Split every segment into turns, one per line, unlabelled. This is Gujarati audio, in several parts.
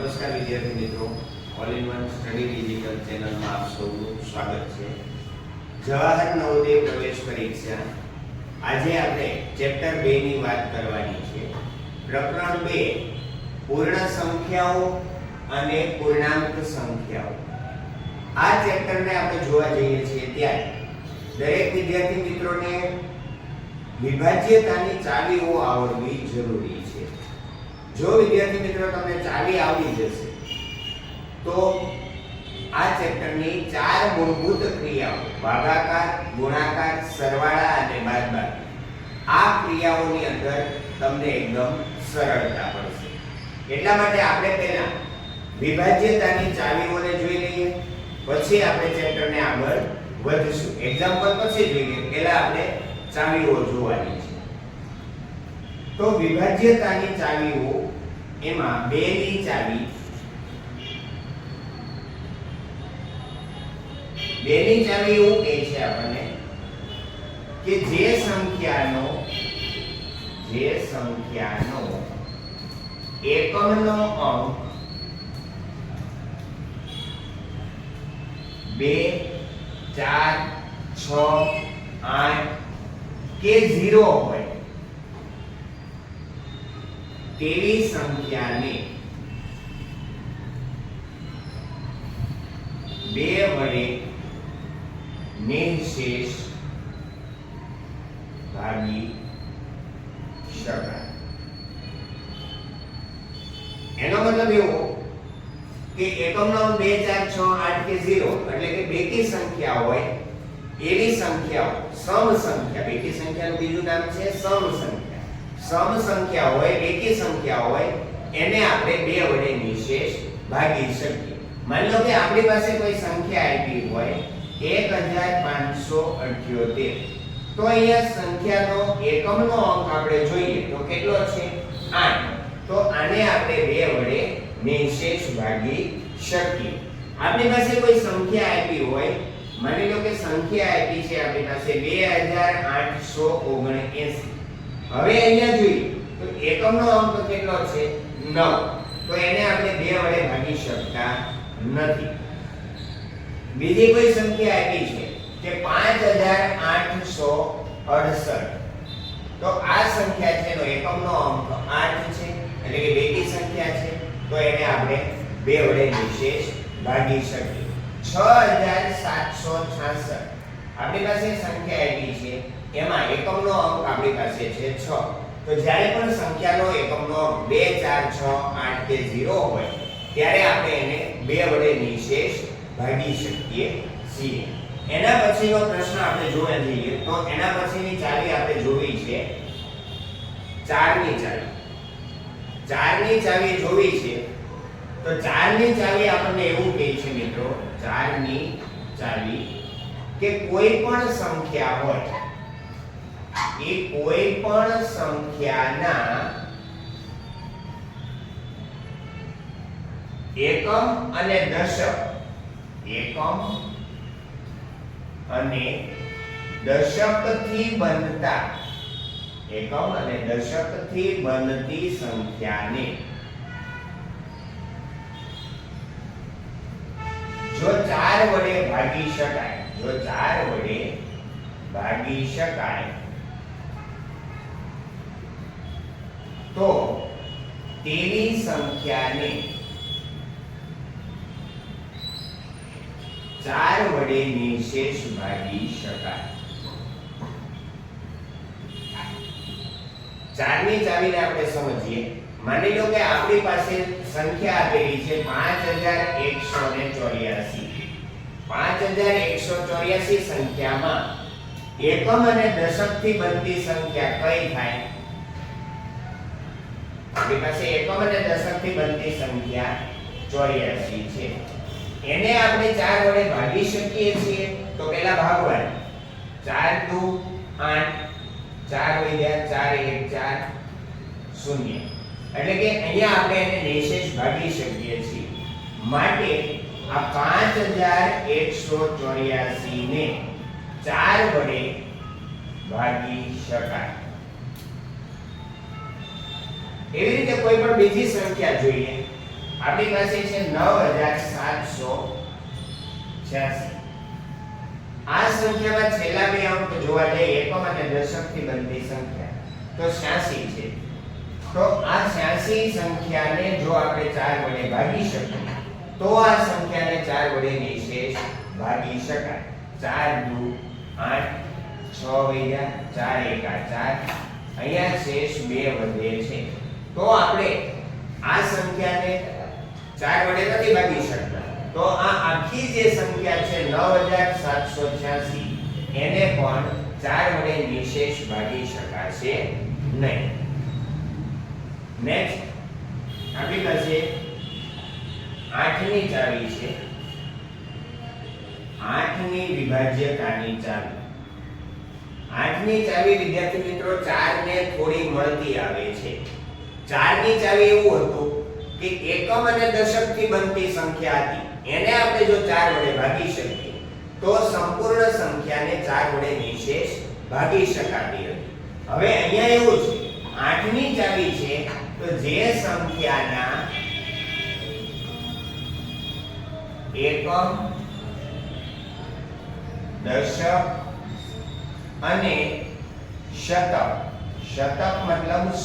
નમસ્કાર વિદ્યાર્થી મિત્રો, all in one study digital ચેનલમાં આપ સૌનું સ્વાગત છે. જવાહર નવોદય પ્રવેશ પરીક્ષા આજે આપણે ચેપ્ટર 2 ની વાત કરવાની છે. પ્રકરણ 2 પૂર્ણ સંખ્યાઓ અને પૂર્ણાંક સંખ્યાઓ. આ ચેપ્ટરને આપણે જોવા જઈએ છીએ ત્યારે દરેક વિદ્યાર્થી મિત્રોને વિભાજ્યતાની ચાવીઓ આવડવી જરૂરી છે. જો વિદ્યાર્થી મિત્રો તમને ચાવી આવડી જશે તો આ ચેપ્ટરની 4 મૂળભૂત ક્રિયાઓ ભાગાકાર, ગુણાકાર, સરવાળા અને બાદબાકી, આ ક્રિયાઓની અંદર તમને એકદમ સરળતા પડશે. એટલા માટે આપણે પહેલા વિભાજ્યતાની ચાવીઓને જોઈ લઈએ, પછી આપણે ચેપ્ટરને આગળ વધીશું. એક્ઝામ્પલ પછી જોઈએ, પહેલા આપણે ચાવીઓ જોવાની છે. તો વિભાજ્યતાની ચાવીઓ એમાં 2 ની ચાવી, 2 ની ચાવી એવું કહે છે આપણને કે જે સંખ્યાનો એકમનો અંક 2, 4, 6, 8 કે 0 હોય તેવી સંખ્યાને 2 વડે નિઃશેષ ભાગી શકાય. એનો મતલબ એવો કે એકમનો 2, 4, 6, 8 કે 0 એટલે કે બેકી સંખ્યા હોય એવી સંખ્યાઓ, સમ સંખ્યા, બેકી સંખ્યાનું બીજું નામ છે સમ સંખ્યા. સમ સંખ્યા હોય, બેકી સંખ્યા હોય, એને આપણે 2 વડે નિઃશેષ ભાગી શકીએ. માની લો કે આપણી પાસે કોઈ સંખ્યા આપી હોય 1578, તો અહીંયા સંખ્યાનો એકમનો અંક આપણે જોઈએ તો કેટલો છે? 8. તો આને આપણે 2 વડે નિઃશેષ ભાગી શકીએ. આપણી પાસે કોઈ સંખ્યા આપી હોય, માની લો કે સંખ્યા આપી છે આપણી પાસે 2879. હવે અહીંયા જોઈએ તો એકમનો અંક કેટલો છે? 9. તો એને આપણે 2 વડે ભાગી શકતા નથી. બીજી કોઈ સંખ્યા આપી છે કે 5868. તો આ સંખ્યા છે એનો એકમનો અંક 8 છે, એટલે કે બેકી સંખ્યા છે, તો એને આપણે 2 વડે નિઃશેષ ભાગી શકીએ. 6766 આપણી પાસે સંખ્યા આપી છે, એમાં એકમનો અંક આપણી પાસે છે 6. તો જ્યારે પણ સંખ્યાનો એકમનો અંક 2, 4, 6, 8 કે 0 હોય ત્યારે આપણે એને 2 વડે નિઃશેષ ભાગી શકીએ છીએ. એના પછીનો પ્રશ્ન આપણે જોવા જઈએ તો એના પછીની ચાવી આપણે જોવી છે 4 ની ચાવી. 4 ની ચાવી જોવી છે તો 4 ની ચાવી આપણને એવું કહે છે મિત્રો, 4 ની ચાવી કે કોઈ પણ સંખ્યા હોય એ કોઈ પણ સંખ્યાના એકમ અને દશક, એકમ અને દશકથી બનતા, એકમ અને દશકથી બનતી સંખ્યાને જો 4 વડે ભાગી શકાય, જો 4 વડે ભાગી શકાય તો તેવી સંખ્યાને 4 વડે નિઃશેષ ભાગી શકાય. 4 ની ચાવીને આપણે સમજીએ. માની લો કે આપણી પાસે સંખ્યા આપેલી છે 5184. 5184 સંખ્યામાં એકમ અને દશકથી બનતી સંખ્યા કઈ થાય? આપણી પાસે એકમ અને દશકથી બનતી સંખ્યા 84 છે. એને આપણે 4 વડે ભાગી શકીએ છીએ. તો પહેલા ભાગવાનું, 4 2 8, 4 વધ્યા 4 1 4 0, એટલે કે અહીંયા આપણે એને નિઃશેષ ભાગી શકીએ છીએ. માટે આ 5184 ને 4 વડે ભાગી શકાય. એવી રીતે કોઈ પણ બીજી સંખ્યા જોઈએ. આપણી પાસે છે 9786. આ સંખ્યામાં છેલ્લા બે અંક જોવા જઈએ એકમ અને દશકથી બનતી સંખ્યા તો 86 છે. તો આ 86 સંખ્યાને જો આપણે 4 વડે ભાગી શકીએ તો આ સંખ્યાને 4 વડે નિશેષ ભાગી શકાય. 4 દુ 8, 6 વૈયા 4 એકા 4, અહીંયા શેષ 2 વધે છે. તો આપણે આ સંખ્યાને 4 વડે નથી ભાગી શકતા, તો આ આખી જે સંખ્યા છે 9786 એને પણ 4 વડે નિશેષ ભાગી શકાશે નહીં. નેક્સ્ટ આપણી પાસે 8 ની ચાવી છે. 8 ની વિભાજ્યતાની ચાવી. 8 ની ચાવી વિદ્યાર્થી મિત્રો 4 ને થોડી મળતી આવે છે. 4 ની ચાવી એવું હતું કે એકમ અને દશકથી બનતી સંખ્યા હતી, એને આપણે જો 4 વડે ભાગી શકીએ તો સંપૂર્ણ સંખ્યાને 4 વડે નિશેષ ભાગી શકાતી હતી. હવે અહીંયા એવું છે 8 ની ચાવી છે તો જે સંખ્યાના એકમ, દશક અને શતક, શતક મતલબ 100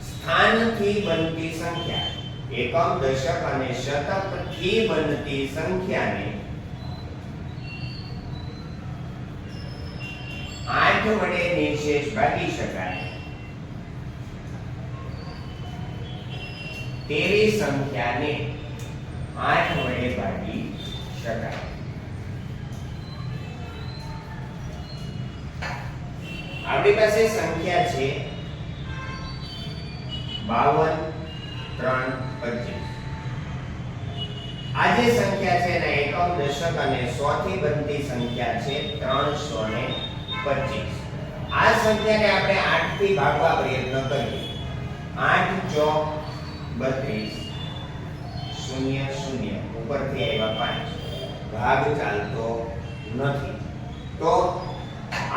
સ્થાનથી બનતી સંખ્યા, એકમ, દશક અને શતક થી બનતી સંખ્યાને 8 વડે નિશેષ ભાગી શકાય તેવી સંખ્યાને 8 વડે ભાગી શકાય. આપણી પાસે સંખ્યા છે 52, 3, 25. આ જે સંખ્યા છે એના એકમ, દશક અને 100 થી બનતી સંખ્યા છે 325. આ સંખ્યાને આપણે 8 થી ભાગવા પ્રયત્ન કરીએ. 8 ચોક 32, 0 0 ઉપરથી આવ્યા 5, ભાગ ચાલતો નથી. તો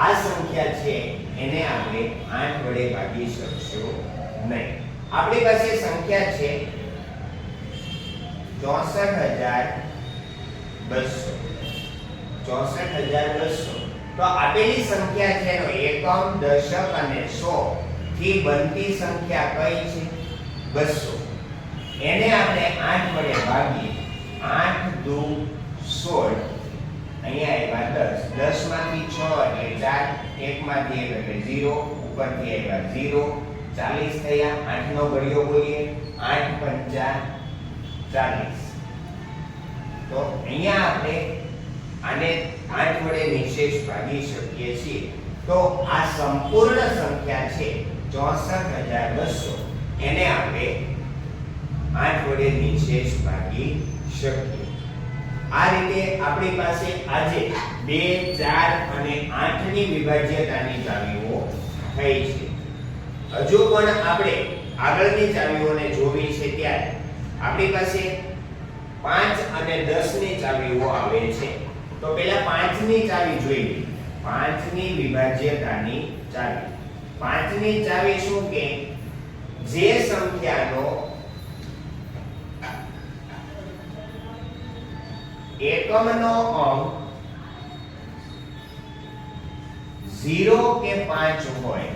આ સંખ્યા છે એને આપણે 8 વડે ભાગી શકશું નહીં. આપણી પાસે સંખ્યા છે 64200. 64200 તો આપેલી સંખ્યા છે એનો એકમ, દશક અને 100 થી બનતી સંખ્યા કઈ છે? 200. એને આપણે 8 વડે ભાગીએ. 8 દુ 16, અહીંયા આવ્યા 10, 10 માંથી 6 એટલે 4, 1 માંથી 1 એટલે 0, ઉપરથી આવ્યા 0, 40 થયા. 8 નો ઘડિયો બોલીએ. 8 પંચા 40. તો અહીંયા આપણે આને 8 વડે નિશેષ ભાગી શકીએ છીએ. તો આ સંપૂર્ણ સંખ્યા છે 64200, એને આપણે 8 વડે નિશેષ ભાગી શકીએ. આ રીતે આપણી પાસે આજે 2, 4 અને 8 ની વિભાજ્યતાની ચાવીઓ થઈ છે. હજુ પણ આપણે આગળની ચાવીઓને જોવી છે ત્યારે આપણી પાસે 5 અને 10 ની ચાવીઓ આવે છે. તો પહેલા 5 ની ચાવી જોઈએ. 5 ની વિભાજ્યતાની ચાવી. 5 ની ચાવી શું કે જે સંખ્યાનો એકમનો અંક 0 કે 5 હોય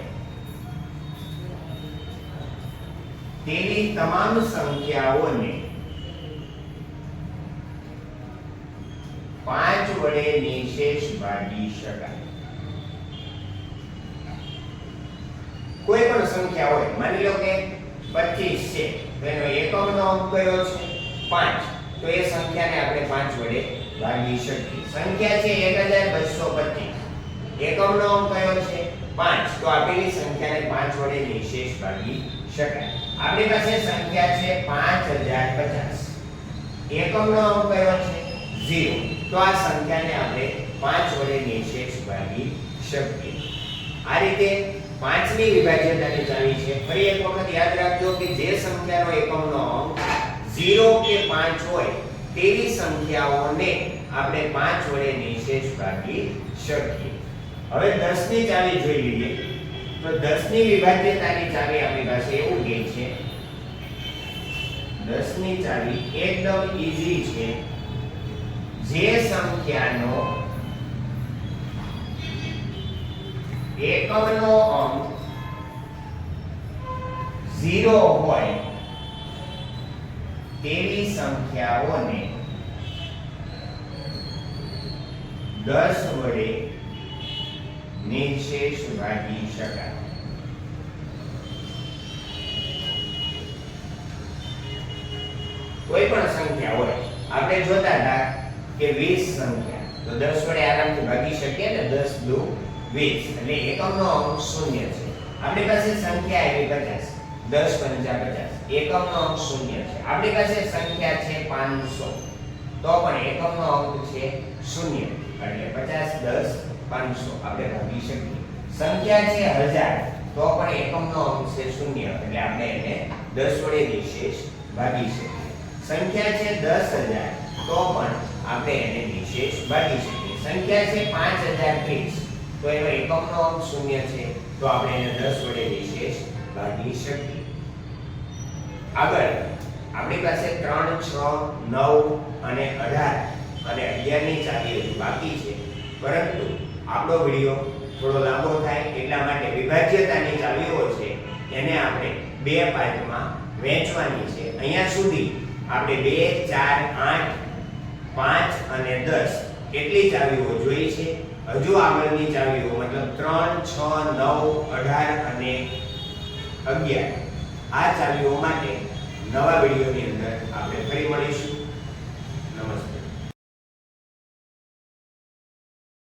તેવી તમામ સંખ્યાઓને 5 વડે નિશેષ ભાગી શકાય. કોઈ પણ સંખ્યા હોય, માની લો કે 25 છે તો એનો એકમનો અંક કયો છે? 5. તો એ સંખ્યાને આપણે 5 વડે ભાગી શકીએ. સંખ્યા છે 1225, એકમનો અંક કયો છે? 5. તો આપેલી સંખ્યાને 5 વડે નિશેષ ભાગી શકાય. આપણી પાસે સંખ્યા છે 5050, એકમનો અંક કયો છે? 0. તો આ સંખ્યાને આપણે 5 વડે નિશેષ ભાગી શકીએ. આ રીતે 5 ની વિભાજ્યતાની ચાવી છે. ફરી એક વખત યાદ રાખજો કે જે સંખ્યાનો એકમનો અંક 0 કે 5 હોય તેવી સંખ્યાઓને આપણે 5 વડે નિશેષ ભાગી શકીએ. હવે 10 ની ચાવી જોઈ લઈએ. તો 10 ની વિભાજ્યતાની ચાવી આપણી પાસે એવું કહે છે 10 ની ચાવી એકદમ ઈઝી છે. જે સંખ્યાનો એકમનો અંક 0 હોય તેવી સંખ્યાઓને 10 વડે નિશેષ ભાગી શકાય. કોઈ પણ સંખ્યા હોય, આપણે જોતા હતા કે 20 સંખ્યા તો 10 વડે આરામથી ભાગી શકીએ ને. 10 દુ 20 એટલે એકમનો અંક 0 છે. આપણી પાસે સંખ્યા આવી 50, 10 પંચા 50, એકમનો અંક 0 છે. આપણી પાસે સંખ્યા છે 500 તો પણ એકમનો અંક છે 0 એટલે 50 10 500 આપણે ભાગી શકીએ. સંખ્યા છે 1000 તો પણ એકમનો અંક છે 0 એટલે આપણે એને 10 વડે નિશેષ ભાગી શકીએ. સંખ્યા છે 10000 તો પણ આપણે એને નિશેષ ભાગી શકીએ. સંખ્યા છે 5030 તો એનો એકમનો અંક 0 છે તો આપણે એને 10 વડે નિશેષ ભાગી શકીએ. આગળ આપણી પાસે 3 6 9 અને 18 અને 11 ની ચાવી હજુ બાકી છે, પરંતુ આપણો વિડિયો થોડો લાંબો થાય એટલા માટે વિભાજ્યતાની ચાવીઓ છે એને આપણે બે પાર્ટમાં વહેંચવાની છે. અહીંયા સુધી આપણે 2 4 8 5 અને 10 કેટલી ચાવીઓ જોઈ છે. હજુ આગળની ચાવીઓ મતલબ 3 6 9 18 અને 11 આ ચાવીઓ માટે નવા વિડિયોની અંદર આપણે ફરી મળીશું.